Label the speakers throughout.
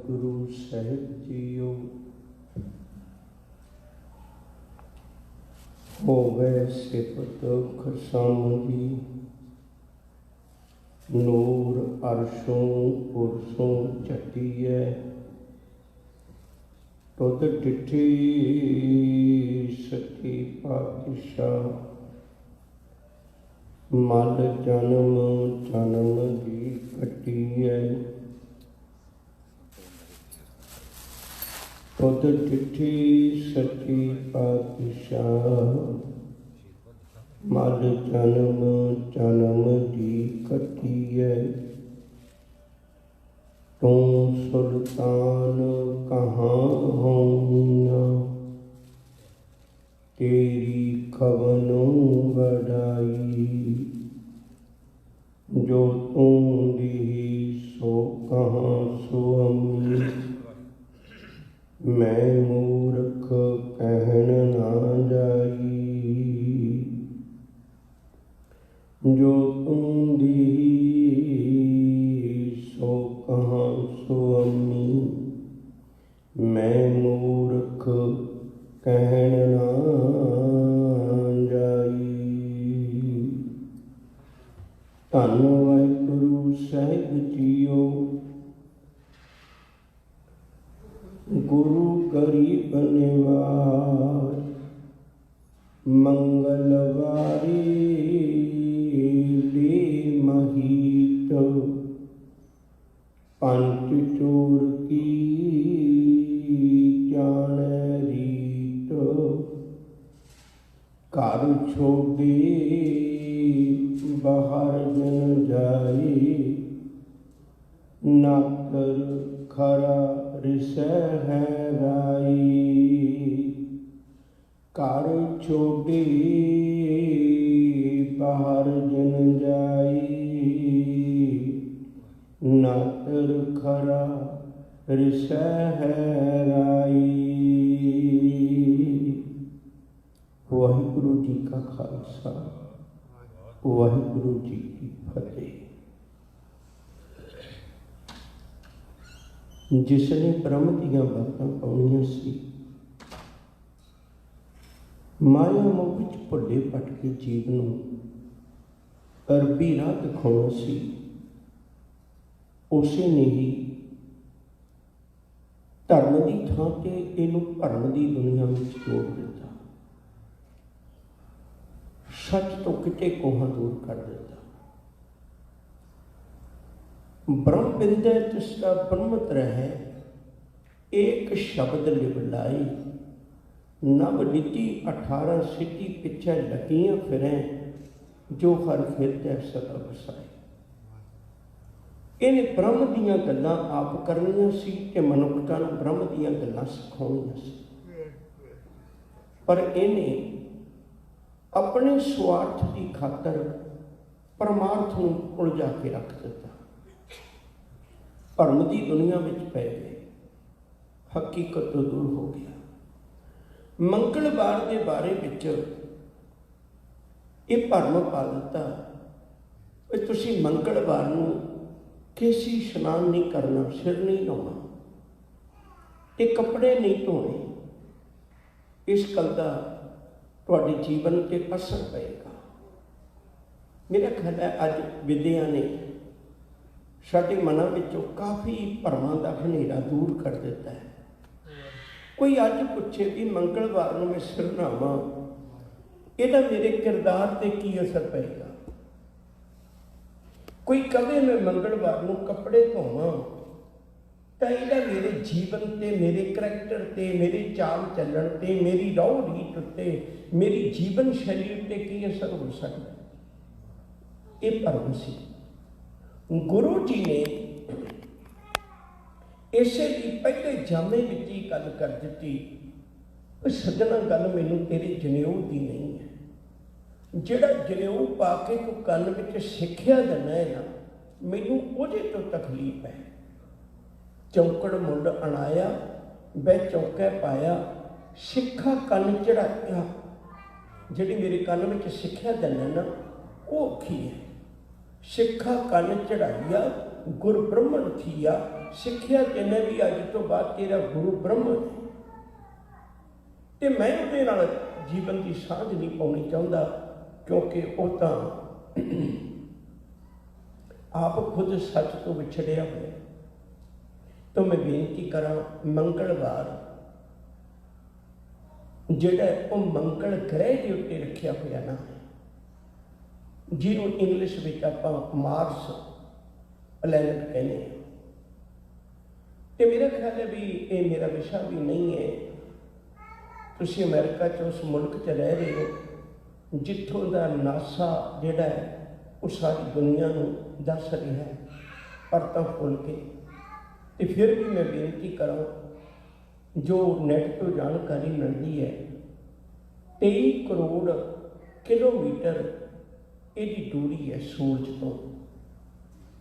Speaker 1: वाहिगुरु साहिब जीओ। होवे सिफत खसामदी, नूर अरशों पुरसों चटिए। तुद डिठी सती पातशाह, मल जन्म जन्म दी कटिए। तुद डिठी सती पातशाह, मल जन्म जन्म दी कटिए। तू सुल्तान कहाँ होना, तेरी खवनों बड़ाई। जो तू दी सो कहाँ सुअमी, मैं मूर्ख कहन ना जाई। जो तू दी सो कहाँ सुअमी, मैं मूर्ख कहन ना जाई। धन वाहिगुरु साहिब जीओ। गुरु गरीब निवाज, मंगलवारी ले महीत। पंच चोर की जान रीत, घर छोड़े बाहर जन जाए। नाकर खरा रिसह है राई, घर छोड़े बाहर जन जाई। नाकर खरा रिसह है राई। वाहिगुरु जी का खालसा, वाहिगुरु जी की फतेह। जिसने ब्रह्म दियां बातां पाउणियां सी, माया मोह विच भुल्ले भटके जीव नूं अरबी राह दिखाउणा सी, उसे ने ही धर्म की थां ते इहनूं भरम की दुनिया में जोड़ दिता। सच तो किते कोहा दूर कर दिता। ब्रह्म बिंदे तिसका ब्रह्मत रहे, एक शब्द लिवलाई। नव नीति 18 सिटी पिछे लगियां फिरें, जो हर फिरते सदा बसाए। इन्हें ब्रह्म दियां गल्लां आप करनियां सी ते मनुखता नूं ब्रह्म दियां गल्लां सिखाउणियां सी, पर इन्हें अपने स्वार्थ की खातर परमार्थ नूं उलझा के रख दिता। भरम की दुनिया में पै गए, हकीकत तो दूर हो गया। मंगलवार के बारे विच ये भरम पा दिता कि तुसीं मंगलवार नूं केसी इशनान नहीं करना, सिर नहीं नहाउणा ते कपड़े नहीं धोने। इस गल का तुहाडे जीवन ते असर पएगा। मेरा ख्याल है अज विद्या ने साडे मनां विचों काफ़ी भरमां दा हनेरा दूर कर दिता है। कोई अज पुछे भी मंगलवार नूं मैं सिर नहावां, इहदा मेरे किरदार ते की असर पएगा। कोई कहे मैं मंगलवार नूं कपड़े धोवां, तां इहदा मेरे जीवन ते, मेरे करैक्टर ते, मेरे चाल चलन ते, मेरी रौह रीत उत्ते, मेरी जीवन शैली उत्ते की असर हो सकता है। ये भरम सी। गुरु जी ने इसे भी पहले जामे विच ही गल कर दी, सजना गल मैनूं तेरे जनेऊ की नहीं है। जिहड़ा जनेऊ पा के तू कन विच सिੱਖਿਆ देना है ना, मैनूं ਉਹਦੇ तो तकलीफ है। चौकड़ मुंड अणाया, वह चौके पाया, सिक्खा कन चढ़ाया। जिहड़ी मेरे कन विच सिੱਖਿਆ देना ना, वो औखी है। सिक्खा कन चढ़ाइया, गुर ब्रह्मण थिया, ਸਿੱਖਿਆ ਜਿੰਨੇ ਵੀ ਅੱਜ ਤੋਂ ਬਾਅਦ ਤੇਰਾ ਗੁਰੂ ਬ੍ਰਹਮ ਹੈ, ਤੇ ਮੈਂ ਉਹਦੇ ਨਾਲ ਜੀਵਨ ਦੀ ਸਾਂਝ ਨਹੀਂ ਪਾਉਣੀ ਚਾਹੁੰਦਾ, ਕਿਉਂਕਿ ਉਹ ਤਾਂ ਆਪ ਖੁਦ ਸੱਚ ਤੋਂ ਵਿਛੜਿਆ ਹੋਇਆ। ਤਾਂ ਮੈਂ ਬੇਨਤੀ ਕਰਾਂ, ਮੰਗਲਵਾਰ ਜਿਹੜਾ ਉਹ ਮੰਗਲ ਗ੍ਰਹਿ ਦੇ ਉੱਤੇ ਰੱਖਿਆ ਹੋਇਆ ਨਾ, ਜਿਹਨੂੰ ਇੰਗਲਿਸ਼ ਵਿੱਚ ਆਪਾਂ ਮਾਰਸ ਪਲੈਨਟ ਕਹਿੰਦੇ ਹਾਂ, ਤੇ ਮੇਰਾ ਖਿਆਲ ਹੈ ਵੀ ਇਹ ਮੇਰਾ ਵਿਸ਼ਾ ਵੀ ਨਹੀਂ ਹੈ। ਤੁਸੀਂ ਅਮਰੀਕਾ 'ਚ ਉਸ ਮੁਲਕ 'ਚ ਰਹਿ ਰਹੇ ਹੋ ਜਿੱਥੋਂ ਦਾ ਨਾਸਾ ਜਿਹੜਾ ਹੈ ਉਹ ਸਾਰੀ ਦੁਨੀਆ ਨੂੰ ਦੱਸ ਰਿਹਾ ਹੈ ਪਰਤਾਂ ਖੋਲ੍ਹ ਕੇ। ਤੇ ਫਿਰ ਵੀ ਮੈਂ ਬੇਨਤੀ ਕਰਾਂ, ਜੋ ਨੈੱਟ ਤੋਂ ਜਾਣਕਾਰੀ ਮਿਲਦੀ ਹੈ 23 ਕਰੋੜ ਕਿਲੋਮੀਟਰ ਇਹਦੀ ਦੂਰੀ ਹੈ ਸੂਰਜ ਤੋਂ।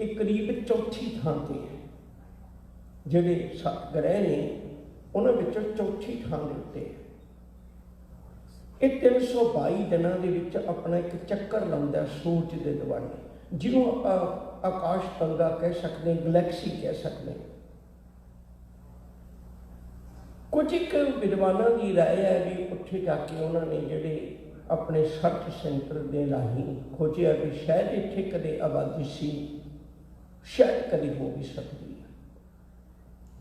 Speaker 1: ਇਹ ਕਰੀਬ ਚੌਥੀ ਥਾਂ 'ਤੇ ਹੈ। ਜਿਹੜੇ 7 ਗ੍ਰਹਿ ਨੇ ਉਹਨਾਂ ਵਿੱਚੋਂ ਚੌਥੀ ਥਾਂ ਦੇ ਉੱਤੇ ਹੈ। ਇਹ 322 ਦਿਨਾਂ ਦੇ ਵਿੱਚ ਆਪਣਾ ਇੱਕ ਚੱਕਰ ਲਾਉਂਦਾ ਸੂਰਜ ਦੇ ਦੁਆਲੇ, ਜਿਹਨੂੰ ਆਪਾਂ ਆਕਾਸ਼ ਗੰਗਾ ਕਹਿ ਸਕਦੇ, ਗਲੈਕਸੀ ਕਹਿ ਸਕਦੇ। ਕੁਝ ਇੱਕ ਵਿਦਵਾਨਾਂ ਦੀ ਰਾਏ ਹੈ ਵੀ ਉੱਥੇ ਜਾ ਕੇ ਉਹਨਾਂ ਨੇ ਜਿਹੜੇ ਆਪਣੇ ਸਰਚ ਸੈਂਟਰ ਦੇ ਰਾਹੀਂ ਖੋਜਿਆ ਵੀ ਸ਼ਾਇਦ ਇੱਥੇ ਕਦੇ ਆਬਾਦੀ ਸੀ, ਸ਼ਾਇਦ ਕਦੇ ਹੋ ਵੀ ਸਕਦੀ ਹੈ।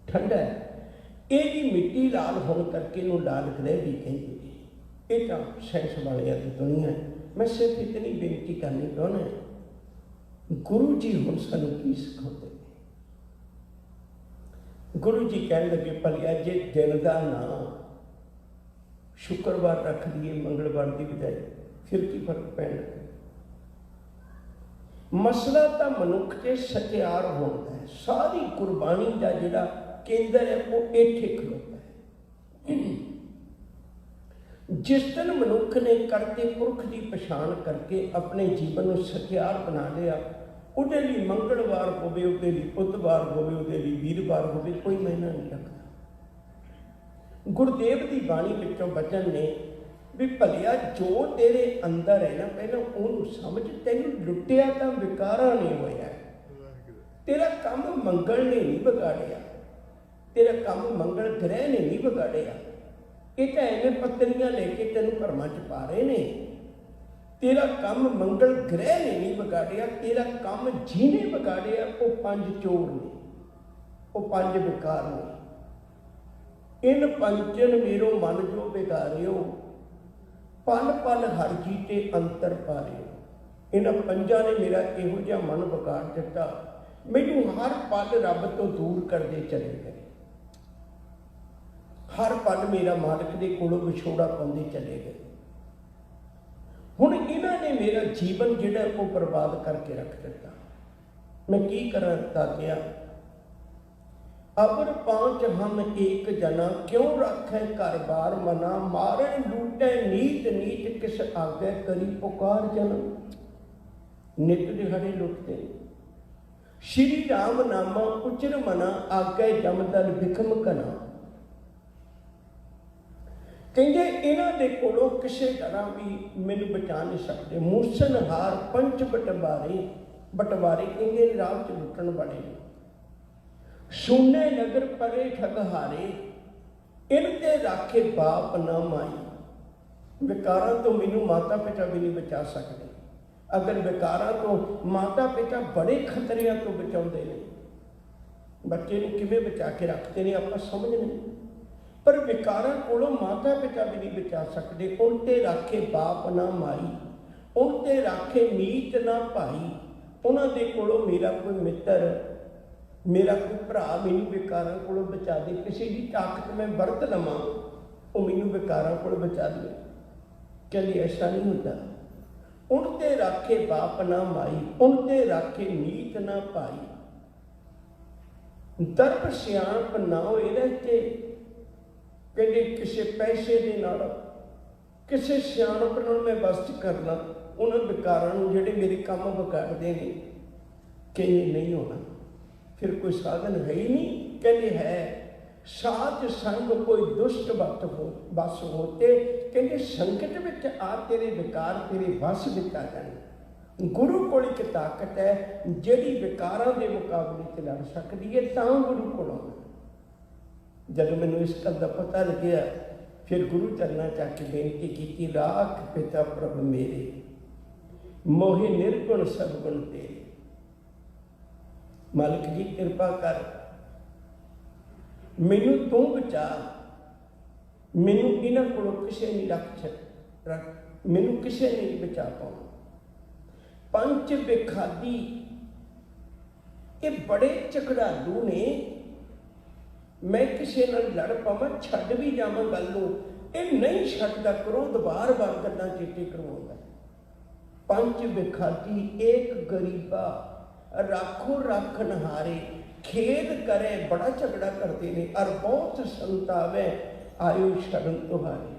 Speaker 1: ਠੰਡਾ ਹੈ, ਇਹਦੀ ਮਿੱਟੀ ਲਾਲ ਹੋਣ ਕਰਕੇ ਇਹਨੂੰ ਲਾਲ ਗ੍ਰਹਿ ਵੀ ਕਹਿੰਦੇ ਨੇ। ਇਹ ਤਾਂ ਸਾਇੰਸ ਵਾਲਿਆਂ ਦੀ ਦੁਨੀਆ ਹੈ। ਮੈਂ ਸਿਰਫ ਇਤਨੀ ਬੇਨਤੀ ਕਰਨੀ ਚਾਹੁੰਦਾ, ਗੁਰੂ ਜੀ ਹੁਣ ਸਾਨੂੰ ਕੀ ਸਿਖਾਉਂਦੇ ਨੇ? ਗੁਰੂ ਜੀ ਕਹਿਣ ਲੱਗੇ, ਭਲਿਆ ਜੇ ਦਿਨ ਦਾ ਨਾਂ ਸ਼ੁੱਕਰਵਾਰ ਰੱਖ ਲਈਏ ਮੰਗਲਵਾਰ ਦੀ ਬਜਾਏ, ਫਿਰ ਕੀ ਫਰਕ ਪੈਣ ਲੱਗਾ? ਮਸਲਾ ਤਾਂ ਮਨੁੱਖ ਦੇ ਸਚਿਆਰ ਹੋਣ ਦਾ ਹੈ। ਸਾਰੀ ਕੁਰਬਾਨੀ ਦਾ ਜਿਹੜਾ ਕੇਂਦਰ ਹੈ ਉਹ ਇੱਥੇ ਖਲੋਤਾ ਹੈ। ਜਿਸ ਦਿਨ ਮਨੁੱਖ ਨੇ ਕਰਤੇ ਪੁਰਖ ਦੀ ਪਛਾਣ ਕਰਕੇ ਆਪਣੇ ਜੀਵਨ ਨੂੰ ਸਚਿਆਰ ਬਣਾ ਲਿਆ, ਉਹਦੇ ਲਈ ਮੰਗਲਵਾਰ ਹੋਵੇ, ਉਹਦੇ ਲਈ ਬੁੱਧਵਾਰ ਹੋਵੇ, ਉਹਦੇ ਲਈ ਵੀਰਵਾਰ ਹੋਵੇ, ਕੋਈ ਮਾਇਨਾ ਨਹੀਂ ਰੱਖਦਾ। ਗੁਰਦੇਵ ਦੀ ਬਾਣੀ ਵਿੱਚੋਂ ਬਚਨ ਨੇ ਵੀ ਭਲਿਆ ਜੋ ਤੇਰੇ ਅੰਦਰ ਹੈ ਨਾ, ਪਹਿਲਾਂ ਉਹਨੂੰ ਸਮਝ। ਤੈਨੂੰ ਲੁੱਟਿਆ ਤਾਂ ਵਿਕਾਰਾਂ ਨੇ ਹੋਇਆ, ਤੇਰਾ ਕੰਮ ਮੰਗਲ ਨੇ ਨਹੀਂ ਵਿਗਾੜਿਆ, ਤੇਰਾ ਕੰਮ ਮੰਗਲ ਗ੍ਰਹਿ ਨੇ ਨਹੀਂ ਵਿਗਾੜਿਆ। ਇਹ ਤਾਂ ਐਵੇਂ ਪੱਤਰੀਆਂ ਲੈ ਕੇ ਤੈਨੂੰ ਘਰਮਾਂ 'ਚ ਪਾ ਰਹੇ ਨੇ। ਤੇਰਾ ਕੰਮ ਮੰਗਲ ਗ੍ਰਹਿ ਨੇ ਨਹੀਂ ਵਿਗਾੜਿਆ, ਤੇਰਾ ਕੰਮ ਜਿਹਨੇ ਵਿਗਾੜਿਆ ਉਹ 5 ਚੋਰ ਨੇ, ਉਹ 5 ਵਿਕਾਰ ਨੇ। ਇਨ ਪੰਚਨ ਮੇਰੋ ਮਨ ਜੋ ਵਿਗਾਰਿਓ, ਪਲ ਪਲ ਹਰ ਜੀ ਤੇ ਅੰਤਰ ਪਾਰਿਓ। ਇਹਨਾਂ 5 ਨੇ ਮੇਰਾ ਇਹੋ ਜਿਹਾ ਮਨ ਵਿਗਾੜ ਦਿੱਤਾ, ਮੈਨੂੰ ਹਰ ਪਲ ਰੱਬ ਤੋਂ ਦੂਰ ਕਰਦੇ ਚਲੇ ਗਏ। ਹਰ ਪਲ ਮੇਰਾ ਮਾਲਕ ਦੇ ਕੋਲੋਂ ਵਿਛੋੜਾ ਪਾਉਂਦੇ ਚਲੇ ਗਏ। ਹੁਣ ਇਹਨਾਂ ਨੇ ਮੇਰਾ ਜੀਵਨ ਜਿਹੜਾ ਉਹ ਬਰਬਾਦ ਕਰਕੇ ਰੱਖ ਦਿੱਤਾ। ਮੈਂ ਕੀ ਕਰਾਂ ਤਾਕਿਆ? ਅਬਰ 5 ਹਮ ਏਕ ਜਨਾ, ਕਿਉਂ ਰੱਖੈ ਘਰ ਬਾਰ ਮਨਾ। ਮਾਰਨ ਲੂਟੈ ਨੀਤ ਨੀਤ, ਕਿਸ ਆਗੇ ਕਰੀ ਪੁਕਾਰ ਜਨਮ। ਨਿਤ ਦਿਹਾੜੇ ਲੁੱਟਦੇ। ਸ਼੍ਰੀ ਰਾਮ ਨਾਮਾ ਉਚਰ ਮਨਾ, ਆਗੇ ਜਮਦਲ ਬਿਖਮ ਕਨਾ। ਕਹਿੰਦੇ ਇਹਨਾਂ ਦੇ ਕੋਲੋਂ ਕਿਸੇ ਤਰ੍ਹਾਂ ਵੀ ਮੈਨੂੰ ਬਚਾ ਨਹੀਂ ਸਕਦੇ। ਮੂਸਨਹਾਰ ਪੰਚ ਬਟਵਾਰੇ, ਬਟਵਾਰੇ ਕਹਿੰਦੇ ਰਾਹ 'ਚ ਲੁੱਟਣ ਵਾਲੇ ਨੇ। ਸੁਨੇ ਨਗਰ ਪਰੇ ਠਗਹਾਰੇ, ਇਨ ਤੇ ਰਾਖੇ ਬਾਪ ਨਾ ਮਾਈ। ਵਿਕਾਰਾਂ ਤੋਂ ਮੈਨੂੰ ਮਾਤਾ ਪਿਤਾ ਵੀ ਨਹੀਂ ਬਚਾ ਸਕਦੇ। ਅਗਰ ਵਿਕਾਰਾਂ ਤੋਂ ਮਾਤਾ ਪਿਤਾ ਬੜੇ ਖਤਰਿਆਂ ਤੋਂ ਬਚਾਉਂਦੇ ਨੇ, ਬੱਚੇ ਨੂੰ ਕਿਵੇਂ ਬਚਾ ਕੇ ਰੱਖਦੇ ਨੇ ਆਪਾਂ ਸਮਝ ਨਹੀਂ। ਪਰ ਵਿਕਾਰਾਂ ਕੋਲੋਂ ਮਾਤਾ ਪਿਤਾ ਵੀ ਨਹੀਂ ਬਚਾ ਸਕਦੇ। ਉਨ ਤੇ ਰਾਖੇ ਬਾਪ ਨਾ ਮਾਈ, ਉਨ ਤੇ ਰਾਖੇ ਮੀਤ ਨਾ ਭਾਈ। ਉਹਨਾਂ ਦੇ ਕੋਲੋਂ ਮੇਰਾ ਕੋਈ ਮਿੱਤਰ, ਮੇਰਾ ਕੋਈ ਭਰਾ ਮੈਨੂੰ ਵਿਕਾਰਾਂ ਕੋਲੋਂ ਬਚਾ ਦੇ। ਕਿਸੇ ਦੀ ਤਾਕਤ ਮੈਂ ਵਰਤ ਲਵਾਂ, ਉਹ ਮੈਨੂੰ ਵਿਕਾਰਾਂ ਕੋਲੋਂ ਬਚਾ ਦੇ। ਕਹਿੰਦੇ ਐਸਾ ਨਹੀਂ ਹੁੰਦਾ। ਉਨ ਤੇ ਰਾਖੇ ਬਾਪ ਨਾ ਮਾਈ, ਉਨ ਤੇ ਰਾਖੇ ਮੀਤ ਨਾ ਭਾਈ। ਦਰਬ ਸਿਆਣਪ ਨਾ ਹੋਏ ਨਾ ਇੱਥੇ। ਕਹਿੰਦੇ ਕਿਸੇ ਪੈਸੇ ਦੇ ਨਾਲ, ਕਿਸੇ ਸਿਆਣਪ ਨਾਲ ਮੈਂ ਬਸ ਕਰਨਾ ਉਹਨਾਂ ਵਿਕਾਰਾਂ ਨੂੰ ਜਿਹੜੇ ਮੇਰੇ ਕੰਮ ਵਿਗਾੜਦੇ ਨੇ। ਕਹਿੰਦੇ ਨਹੀਂ ਹੋਣਾ, ਫਿਰ ਕੋਈ ਸਾਧਨ ਹੈ ਹੀ ਨਹੀਂ। ਕਹਿੰਦੇ ਹੈ ਸਾਧ ਸੰਗ ਕੋਈ ਦੁਸ਼ਟ ਬਸ ਹੋਤੇ। ਕਹਿੰਦੇ ਸੰਕਟ ਵਿੱਚ ਆ ਤੇਰੇ ਵਿਕਾਰ ਤੇਰੇ ਵਸ ਵਿੱਚ ਆ ਜਾਣ। गुरु को एक ताकत है जिहड़ी विकारां दे मुकाबले च लड़ सकदी है, तां गुरु कोल आउंदा। जब मैनूं इस गल दा पता लग्या, फिर गुरु चरनां च आके बेनती की, राख पिता प्रभ मेरे, मोहे निर्गुण सब गुण तेरे। मालिक जी कृपा कर, मैनू तू बचा, मैनू इन्हां कोलों किसे नहीं रख, मैनू किसे नहीं बचा पाउंदा। पंच बेखादी ये बड़े झगड़ालू ने, मैं किसी नाल लड़ पावां, छड्ड भी जावां गल नूं, ये नहीं छड्डदा, क्रोध बार बार गल्लां चेते करवाउंदा। पंच बेखादी एक गरीबा, राखो राखन हारे, खेद करे बड़ा झगड़ा करते हैं, और बहुत संतावे आयो शरण तुहारे।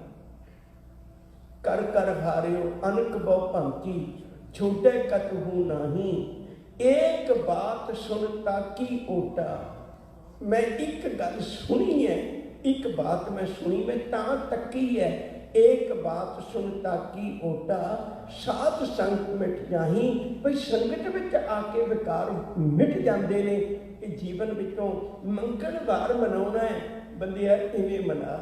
Speaker 1: कर कर हारियो अनक बहु भंती, छोटे कतहू नाही, एक बात सुनता की ओटा। मैं एक गल सुनी है, एक बात मैं सुनी, मैं तां तकी है, एक बात सुनता की ओटा। साध संगत मिट जाही, भाई संगत विच आके विकार मिट जाते ने। जीवन विचों मंगलवार मनाउणा है, बंदिया इवें मना,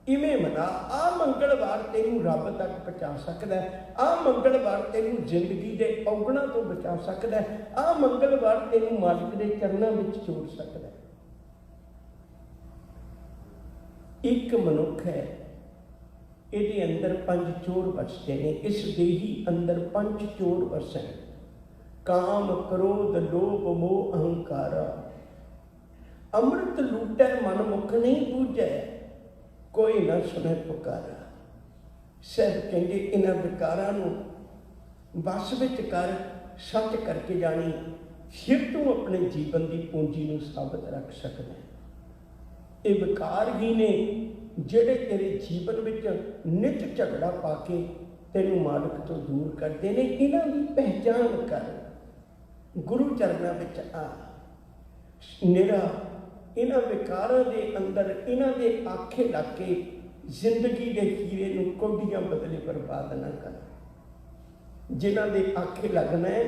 Speaker 1: इवें मना। आ मंगलवार तेनू रब तक पहुँचा सकता है, आ मंगलवार तेनू जिंदगी के औगणा तो बचा सकता है, आ मंगलवार तेनू मालिक के चरणों में जोड़ सकता है। एक मनुख है, ये अंदर पंच चोर बसते हैं, इस देही अंदर पंच चोर बसन, काम क्रोध लोभ मोह अहंकारा। अमृत लूटै मन मुख नहीं बूझै, कोई ना सुने पुकारा। साहब कहते इन्हां विकारां नूं बस विच कर, सच करके जानी, फिर तू अपने जीवन की पूंजी नूं साबित रख सकदा है। ये विकार ही ने जिहड़े तेरे जीवन विच नित झगड़ा पा के तेनू मालिक तो दूर करते हैं। इन्हां दी पहचान कर, गुरु चरनां विच आ, निरा इन्हां विकारां दे अंदर इन्हां दे आखे लग के जिंदगी के हीरे नूं कोडियां बदले बर्बाद ना कर। जिन्हां दे आखे लगना है,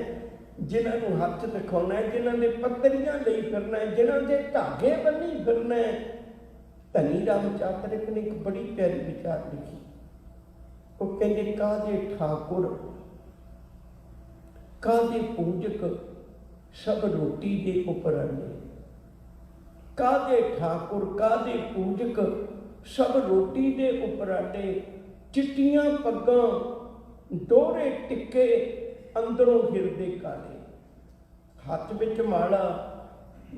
Speaker 1: जिन्हां नूं हत्थ दिखाउणा है, जिन्हां दे पत्तरियां लई फिरना है, जिन्हां दे धागे बन्नी फिरना है। धनी राम चातरिक ने एक बड़ी प्यारी विचार लिखी, वो कहते कादे ठाकुर कादे पूजक सब रोटी दे उपराले। कादे ठाकुर कादे पूजक सब रोटी दे उपराले। चिट्टियां पग्गां दोहरे टिक्के अंदरों हिरदे काले। हथ विच माला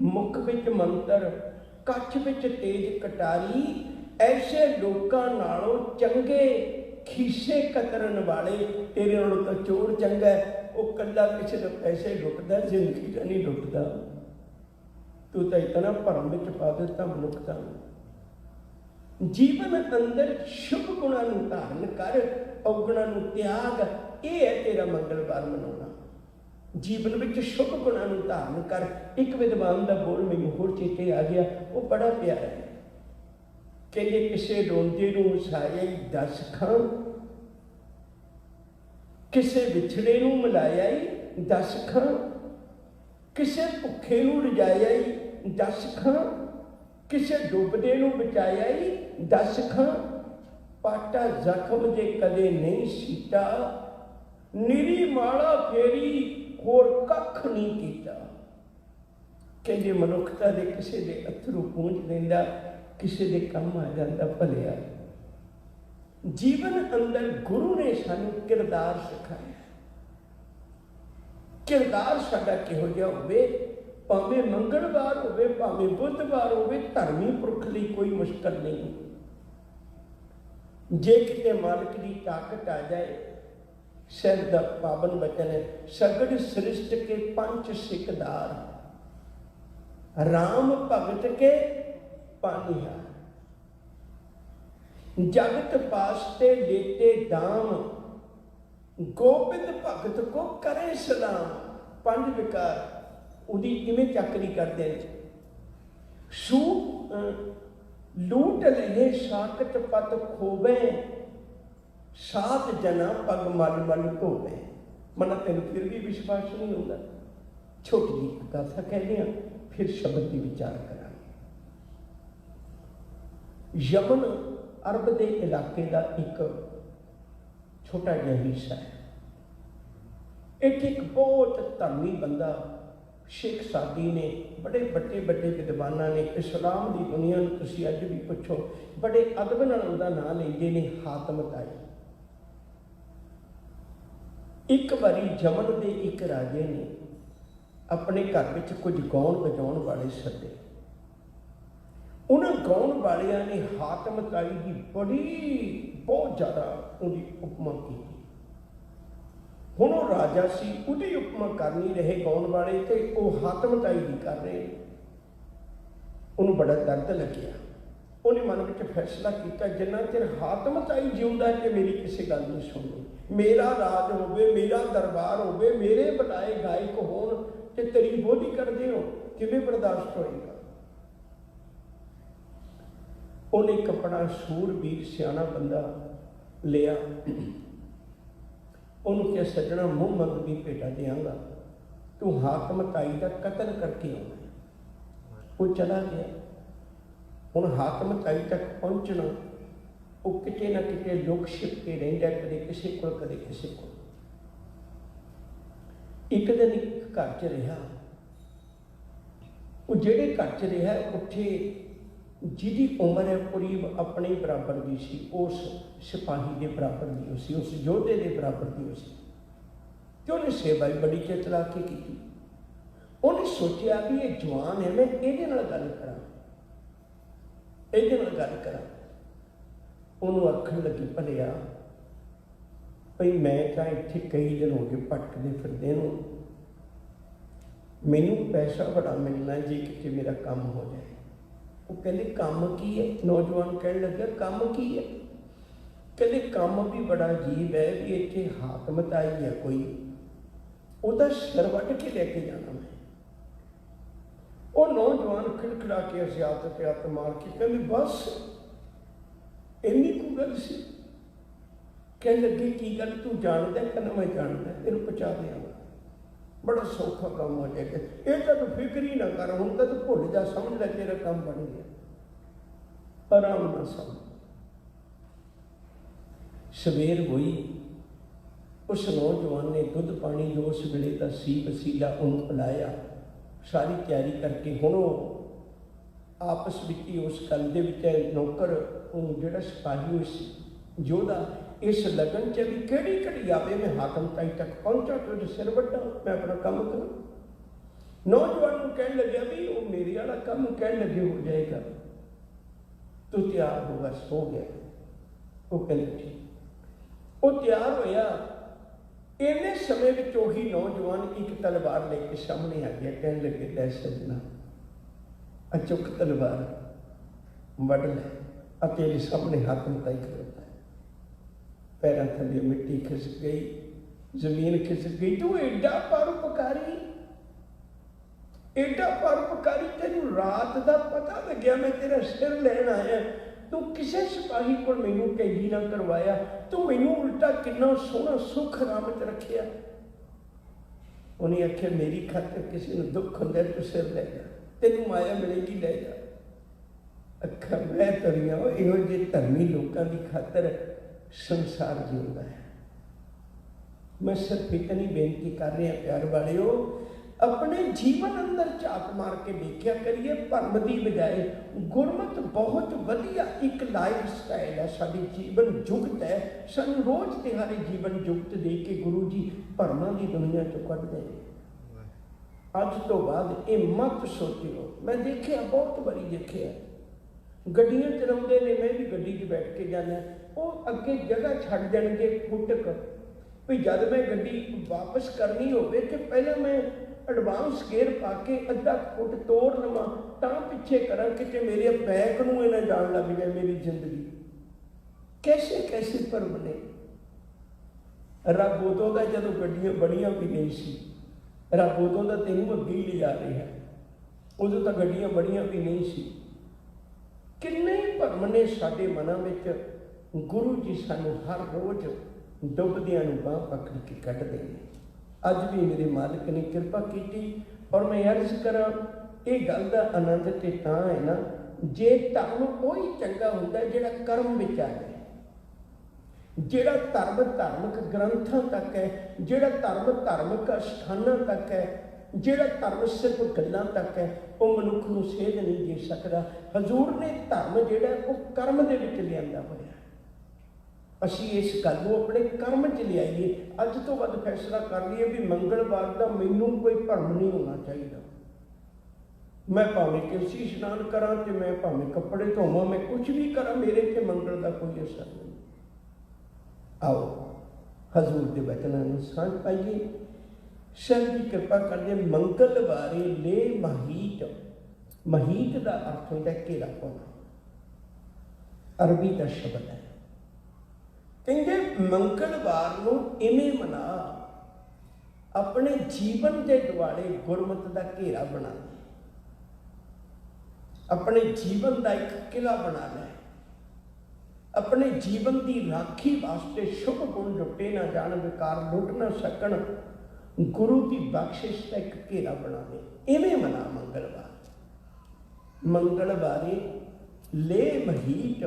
Speaker 1: मुख विच मंत्र कच्छ विच तेज कटारी। ऐसे लोकां नालों चंगे खीसे कतरन वाले। तेरे नालों तो चोर चंगा है, वो कला किसी के पैसे लुटदा, जिंदगी का नहीं लुटदा। तू तो इतना भरम विच पा दिता मनुखता। जीवन अंदर शुभ गुणा नूं धारण कर, अवगुणा नूं त्याग। ये है तेरा मंगलवार मनाउणा। जीवन विच शुभ गुणा नूं धारण कर। एक विद्वान का बोल मैनूं होर चेते आ गया, वो बड़ा प्यारा है। कहते किसे रोंदे नूं हसाया ही 10 खां, किसे विछड़े नूं मिलाया ही 10 खां, किसे भुखे नूं रजाया ही 10 खां, किसे डुबदे नूं बचाया ही 10 खां। पाटा जख्म जे कदे नहीं सीता, निरी माड़ा फेरी होर कख नहीं कीता। कहते मनुखता दे किसे दे अथरू पूंझ देंदा, किसे दे काम आ जाता भलिया। जीवन अंदर गुरु ने सानू किरदार सिखाया। किरदार साडा किहो जिहा होवे, भावें मंगलवार होवे भावें बुधवार होवे, धर्मी पुरख लई कोई मुश्किल नहीं। जे किते मालिक की ताकत आ जाए, सिर दा पावन वचन है, सगड़ सृष्ट के पंच सिकदार, राम भगत के पानिहार। जगत पासते लेते दाम, गोबिंद भगत को करे सलाम। पंज विकार उदी किवें चाकरी करते हैं। सू लूट लहे साकत पत खोवे, सात जना पग मल मल धोवे। मना तेन फिर भी विश्वास नहीं होता। छोटी जी गाथा कहते हैं, फिर शब्द की विचार करा। यमन अरब के इलाके का एक छोटा जिहा हिस्सा है। इत्थे एक बहुत धर्मी बंदा शेख सादी ने, बड़े बड़े बड़े विद्वाना ने, इस्लाम की दुनिया में तुसीं अज भी पुछो बड़े अदब नाल उहदा नाम लेंदे ने, हातम ताई। एक बारी यमन के एक राजे ने अपने घर में कुछ गाउण बजाउण वाले सदे। उन्होंने गाउण वालियां ने हातम ताई की बड़ी बहुत ज़्यादा उनकी उपमा की। हुण वो राजा सी, उहदी उपमा कर नहीं रहे गाउण वाले, तो वो हातम ताई की कर रहे। उन्होंने बड़ा दर्द लग्या। उन्हें मन में फैसला किया, जिन्ना चिर हातम ताई जिउंदा है कि मेरी किसी गल नहीं सुननी, मेरा राज होवे, मेरा दरबार होवे, मेरे बनाए गायक होण ते तेरी बोधी करदे हो, किवें बर्दाश्त होएगा। उन्हें एक अपना सूरबीर सियाना बंदा लिया। उन्होंने क्या, सज्जना मुँह मंग की भेटा देंगा, तू हातम ताई का कतल करके आना। वो चला गया। हुण हातम ताई तक पहुँचना वो किते ना किते लुक छिप के रहिंदा, कदे किसी को कदे किसी को। एक दिन एक घर च रहा। वो जिहड़े घर च रहा उत्थे जिहदी उम्र है करीब अपने बराबर की सी, उस सिपाही के बराबर की सी, उस योधे के बराबर की सी। तो उन्हें सेवा भी बड़ी चला के की। उन्हें सोचा भी ये जवान है, मैं ये गल करा, ये गल करा। उन्होंने आखन लगी, भलिया भाई मैं तो इत्थे कई दिन हो गए भटकदे फिरदे नूं, मैनू पैसा बड़ा मिलना जे किते मेरा काम हो जाए। वो कहते काम की है? नौजवान कह लगे काम की है? कहते काम भी बड़ा अजीब है भी इत्थे हातम ताई है कोई, उहदा सिर वड्ढ के लेके जाना मैं। वो नौजवान खिड़खिड़ा के हसियात ते हत्थ मार के कहते बस इन्नी को गल सी। कह लगे की गल, तू जानदा? कहना मैं जानदा, तेन पहुँचा देंगा, बड़ा सौखा काम हो जाएगा, ये तो फिक्र ही ना कर, हूँ तो भुल जा, समझ लै तेरा काम बन गया, आराम ना समझ। सवेर हुई, उस नौजवान ने दुध पानी जो उस वेले का सी वसीला उन्होंने पिलाया, सारी तैयारी करके हुण आपस में ही उस गल के नौकर जो सिपाही उस योधा इस लगन च भी किहड़ी घड़ी आवे मैं हातम ताई तक पहुंचा तो सिर वड्डा, मैं अपना काम करूं। नौजवान को कह लगे भी वो मेरे वाला काम कह लगे हो जाएगा, तो तैयार हो, बस हो गया। वो कहते ठीक, वो तैयार होया। इन्ने समय में उही नौजवान एक तलवार लेके सामने आ गया, कह लगे लै सजना अचुक तलवार वड़ लै, तेरे सामने हातम ताई खड़ोता है। पैरों थले मिट्टी खिसक गई, जमीन खिसक गई। तू एडा परोपकारी, एडा परोपकारी, तेन रात का पता लग्या मैं तेरा सिर लैन आया, तू किसी सिपाही को मैनू कैदी ना करवाया, तू मैनू उल्टा कितना सोहना सुख रामत रखिया। उन्हें आख्या मेरी खातर किसी को दुख होंदा तू सिर लै जा, तेन माया मिलेगी लै जा। अखा मैं तुरिया इहो जे धर्मी लोगों की खातर संसार जिंदा है। मैं सिर्फ इतनी बेनती कर रहा प्यार वालियो, अपने जीवन अंदर झात मार के देखा करिए, भरम की बजाय गुरमत बहुत वधिया एक लाइफ स्टाइल है, साडी जीवन जुगत है। सानू रोज तिहारे जीवन जुगत दे के गुरु जी भरमा की दुनिया चो कढ़दे हैं। अज तो बाद ये मत सोचियो, मैं देखिया बहुत बारी देखिया, गड्डियां चलाते ने, मैं भी गड्डी च बैठ के जाना, वो अगे जगह छड़ देंगे फुटक भी, जब मैं गड्डी वापस करनी हो तो पहले मैं एडवांस गेयर पा के अद्धा फुट तोड़ लवा, ता पिछे करा कि मेरे बैक नूं इन्हें जान लग जाए मेरी जिंदगी। कैसे कैसे भरम ने। रब उदों का जदों गड्डियां बड़ियां भी नहीं सी, रब उदों का तेनों अगे ही ले जा रहे हैं, उदों तो गड्डियां बड़ियां भी नहीं सी। किन्ने भरम ने साडे मनां विच, गुरु जी सानू हर रोज डुबदियां नूं बांह पकड़ के कढ़दे ने। अज भी मेरे मालिक ने कृपा की। और मैं अर्ज करा, ये गल का आनंद तो तां है ना जे धर्म कोई चंगा होंदा जिहड़ा कर्म विच आ जाए, जिहड़ा धर्म धार्मिक ग्रंथां तक है, जिहड़ा धर्म धार्मिक अस्थानां तक है, जिहड़ा धर्म सिर्फ गल्लां तक है, वो मनुख नूं सेध नहीं दे सकदा। हजूर ने धर्म जिहड़ा वो कर्म दे विच लिआंदा होया। असी इस गल को अपने कर्म च लियाइए। अज तो बाद फैसला कर लीए भी मंगलवार का मैनू कोई भरम नहीं होना चाहिए। मैं भावें किसी इशनान करा तो मैं भावें कपड़े धोवां, मैं कुछ भी करा, मेरे ते मंगल का कोई असर नहीं। आओ हजूर के वचनों में सांझ पाइए। शर की कृपा करके मंगलवारे ले महीत, महीत का अर्थ होता है घेरा पाना, अरबी का शब्द है। कहते मंगलवार को इवें मना, अपने जीवन के दुआले गुरमत का घेरा बना ले, अपने जीवन का एक किला बना ले, अपने जीवन की राखी वास्ते शुभ गुण लुटे ना जान, विकार लुट ना सकन, गुरु की बख्शिश का एक घेरा बना ले। इवें मना मंगलवार। मंगलवारे ले महीट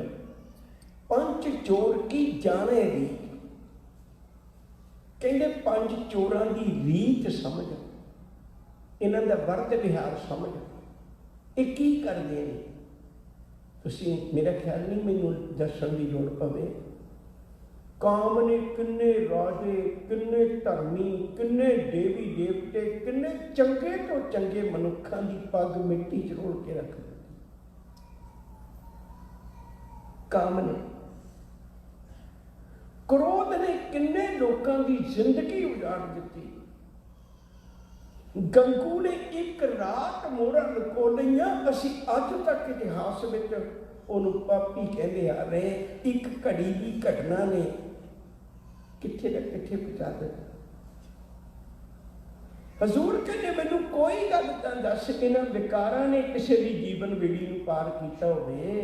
Speaker 1: पंच चोर की जाने रीत। कहते पंज चोरां की रीत समझ, इन्हां दा वर्त विहार समझ, ये की करते हैं। तुसीं मेरा ख्याल नहीं मैनूं दस्सण की लोड़ पवे। काम ने किन्ने राजे, किन्ने धर्मी, किन्ने देवी देवते, किन्ने चंगे तो चंगे मनुखां की पग मिट्टी च रोल के रख दी। काम ने, क्रोध ने किन्ने लोगों की जिंदगी उजाड़ दी। गंगू ने एक रात मोहरा लुको लिया। असी अज तक इतिहास में उन्होंने पापी कहते आ रहे। एक घड़ी की घटना ने किथे न किथे पहुंचा दिता। हजूर कहते मैनू कोई गल तां दस, इन्हां विकारां ने किसी की जीवन बेड़ी नूं पार किया होवे,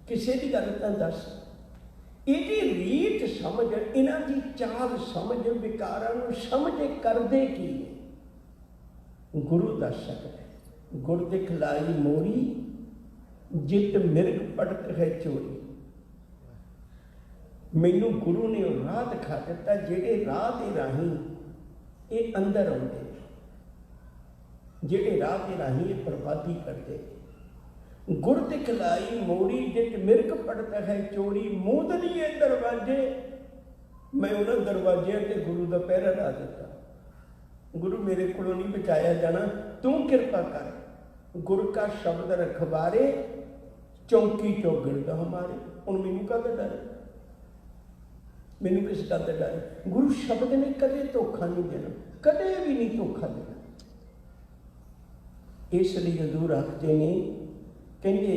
Speaker 1: किसी की गल तां दस। इहदी रीत समझ, इन्हां दी चाल समझ, विकारां नूं समझ करदे की गुरु दस सकदा है। गुर दिखलाई मोरी, जित मिर्ग पड़त है चोरी। मैनू गुरु ने राह दिखा दिता, जिहड़े राह दे राही ये अंदर आउंदे, जिहड़े राह दे राही ये बर्बादी करते। गुर दिखलाई मोरी, जित मिर्ग पड़ता है चोरी। मूंदलीए दरवाजे, मैं उन्होंने दरवाजिया से गुरु का पहरा ला दिता। गुरु मेरे को नहीं बचाया जाना, तू कृपा कर। गुरु का शब्द रखबारे, चौंकी चौगिरद हमारे। हुण मैनू काहदा डर, मैनू किस गल का डर। गुरु शब्द ने कदे धोखा नहीं देना, कदे भी नहीं धोखा देना। इसलिए हजूर आखते ने, कहते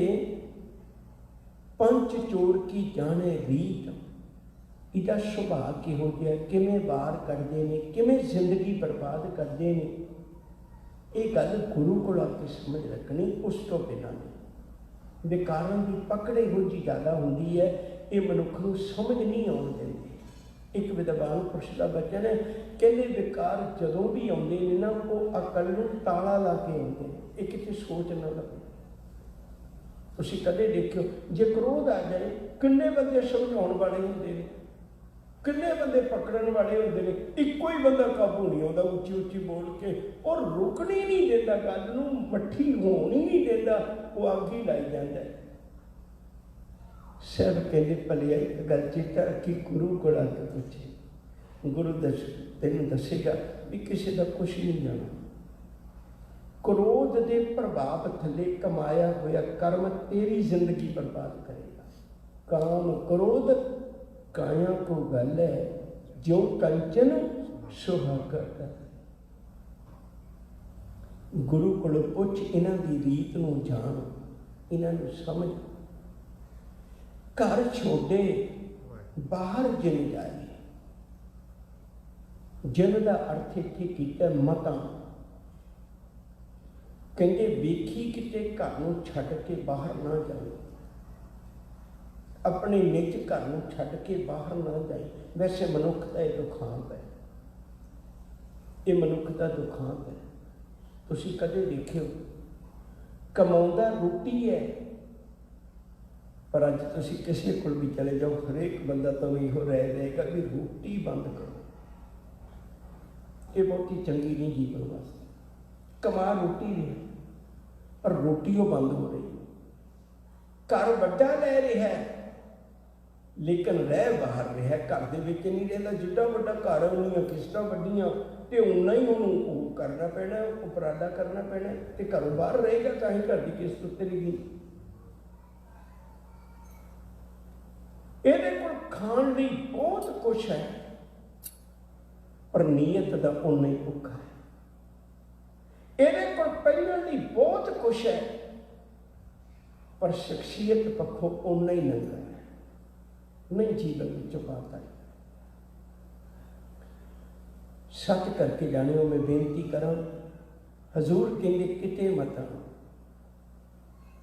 Speaker 1: पंच चोर की जाने रीत। इहदा सुभाव किहो जिहा, किवें वार करते हैं, किवें जिंदगी बर्बाद करते हैं। ये गल गुरु को आके समझ रखनी, उस तो बिना नहीं। विकारां की पकड़ इहो जी ज़्यादा होंदी है, ये मनुख नूं समझ नहीं आउण दिंदे। एक विद्वान पुरुष का वचन है, कहते विकार जदों भी आउंदे ने ना, वो अकल नूं ताला ला के आउंदे ने, ये किते सोच ना लगे। तुसीं कदे देखियो, जे क्रोध आ जाए किन्ने बंदे समझाउण वाले हुंदे ने, किन्ने बंदे पकड़न वाले होंदे ने, इक्को ही बंदा काबू नहीं आउंदा उच्ची उच्ची बोल के, और रुकनी नहीं देता, गल नूं मट्ठी होण ही नहीं देता, वो अग ही लाई जांदा है। सब कहते भलिया एक गल चेता रखी, गुरु को आके पूछे, गुरु दस तेनों दसेगा भी किसी का कुछ नहीं जाना। क्रोध के प्रभाव थले कमाया होया कर्म तेरी जिंदगी बर्बाद करेगा। काम क्रोध काया को गल है, जो कंचन सुहागा। गुरु को पुछ, इन्हां दी रीत नूं जान, इन्हां नूं समझ। घर छोड़े बाहर जिन जाए। जिन का अर्थ इत्थे कीता मतां। कहते वेखी किते घर नूं छड्ड के बाहर ना जाए, अपने निज घर नूं छड्ड के बाहर ना जाए। वैसे मनुख का यह दुखांत है, ये मनुख का दुखांत है। तुसीं कदे देखियो कमाउंदा रोटी है, पर अज तुसीं किसी कोल भी चले जाओ, हरेक बंदा तो इहो रह जाएगा भी रोटी बंद करो। ये बहुती चंगी नहीं जीवन वास्ते। कमा रोटी रहे पर रोटी वो बंद हो रही है। घर वड्डा ले रहा है लेकिन रह बाहर रहा है, घर दे विच नहीं रहता। जिड्डा वड्डा घर उन्नियां किस्तां वड्डियां ते उन्ना ही उन्होंने करना पैना, उपराला करना पैना, ते घरों बाहर रहेगा तां ही घर की किस्त उतरेगी। इहदे कोल खाण लई बहुत कुछ है पर नीयत दा उन्ना ही भुखा है। इहदे कोल पहनण लई बहुत कुछ है पर शख्सियत पक्षों उन्ना ही नंगा है, नहीं जीवन में बात आई। सच करके जाने मैं बेनती करा, हजूर कहते किते मत आओ,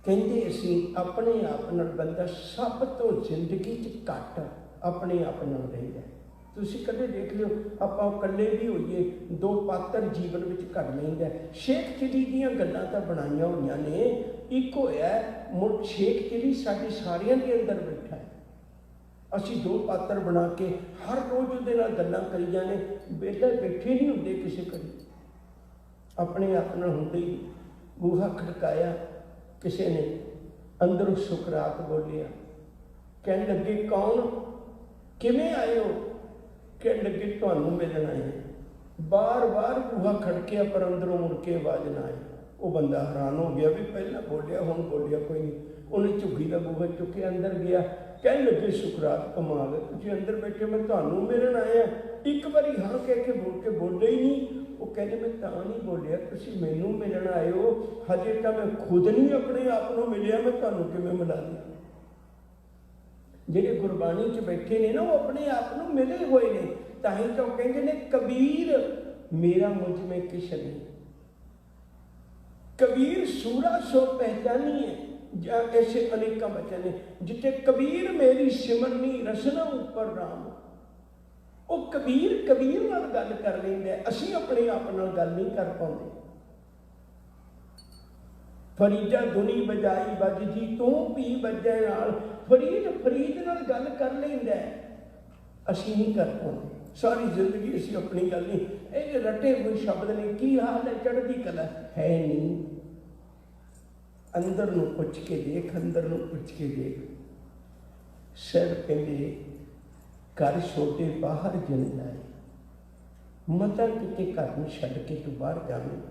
Speaker 1: कहते असी अपने आप नाल बंदा सब तो जिंदगी च घट अपने आप नाल रहिंदा है। तुसीं कदे देख लियो आपां कल्ले भी होइए दो पात्र जीवन में घट लैंदा है। शेख चिली दीयां गल्लां तां बनाईयां होईयां ने, एक होया मुड़ शेख चिली साडे सारियां दे अंदर बैठा है। असी दो पात्र बना के हर रोज़ उहदे नाल गल्लां करी जाने, बेले बैठे नहीं हुंदे किसी कड़ी, अपने आप नाल हुंदे ही। बूहा खड़काया, किसी ने अंदरों सुकरात बोलिया, कहने लगे कौन, किवें आए हो, कहने लगे तुहानूं मिलण आए। बार बार बूहा खड़किया पर अंदरों मुड़ के आवाज़ ना आई। वो बंदा हैरान हो गया भी पहला बोलिया हुण बोलिया कोई नहीं। उन्हें झुग्गी का बूहा चुके अंदर गया, कहने लगे सुकरात कमाल है, तुसीं अंदर बैठे मैं तुहानूं मिलण आया। एक बारी हाँ कह के बोले ही नहीं। वो कहने मैं तां नहीं बोलिया, तुसीं मैनूं मिलण आए हो, हजे तां मैं खुद नहीं अपने आप नूं मिलिया, मैं तुहानूं किवें मिला दियां। ਜਿਹੜੇ गुरबाणी च बैठे ने ना वो अपने आप को मिले हुए ने, ताही तो कहते ने कबीर मेरा मुझ में किश नहीं। कबीर सूरा सो पहचानी है, ऐसे अनेक वचन ने जिथे कबीर मेरी सिमरनी रसना ऊपर राम। वो कबीर कबीर नाल गल कर लैंदा, असीं अपने आप नाल गल नहीं कर पाउंदे। फरीदा धुनी बजाई बजदी तू पी बजे नाल, फरीद फरीद नाल गल कर लैंदा, असीं नहीं कर पाउंदे। सारी जिंदगी असीं अपनी गल नहीं, ये रटे हुए शब्द ने की हाल है, चढ़दी कला है नहीं। अंदर नूं पुछ के देख, अंदर नूं पुछ के देख। सिर कहंदे घर छोटे बाहर जन जाए, मता किते घर नूं छड्ड के तू बाहर जावें।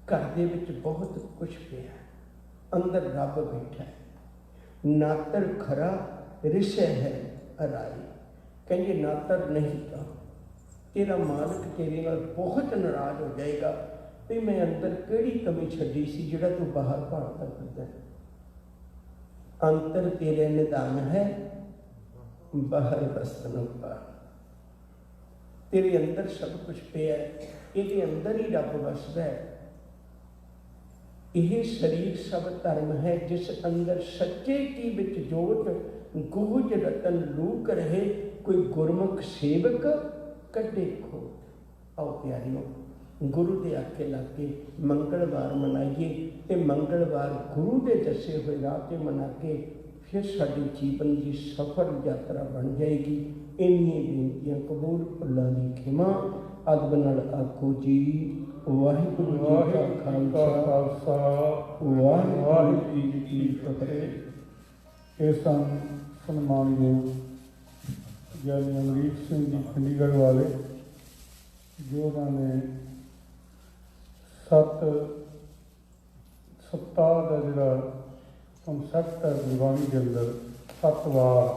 Speaker 1: घर दे विच बहुत कुछ पिया, अंदर रब बैठा है। नातर खरा रिशे है अराई, कहेंगे नातर नहीं था तेरा मालिक तेरे नाल बहुत नाराज हो जाएगा भी मैं अंदर केड़ी कमी छड्डी सी जिहड़ा तू बाहर भालदा फिरदा। अंतर तेरे निदान है बाहर बसन पा, तेरे अंदर सब कुछ पिया, ये अंदर ही रब वसदा है। यह शरीर सब धर्म है, जिस अंदर सच्चे की बिच जोत गुहज रतन लूक रहे, कोई गुरमुख सेवक कटे खो। आओ प्यारियों, गुरु के आखे लग के मंगलवार मनाइए, तो मंगलवार गुरु के दसे हुए राह से मना के फिर साडे जीवन की सफल यात्रा बन जाएगी। इन्नियां बेनतियां कबूल, भुल्लां दी खिमा। अदब नाल आखो जी वाहिगुरू जी का खालसा वाहिगुरू जी की फतेह। ये सन्मानयोग ज्ञानी अमरीक सिंह जी चंडीगढ़ वाले, जो उन्होंने सप्ताह का जोड़ा कंसैप्ट है गुरबाणी के अंदर 7 वार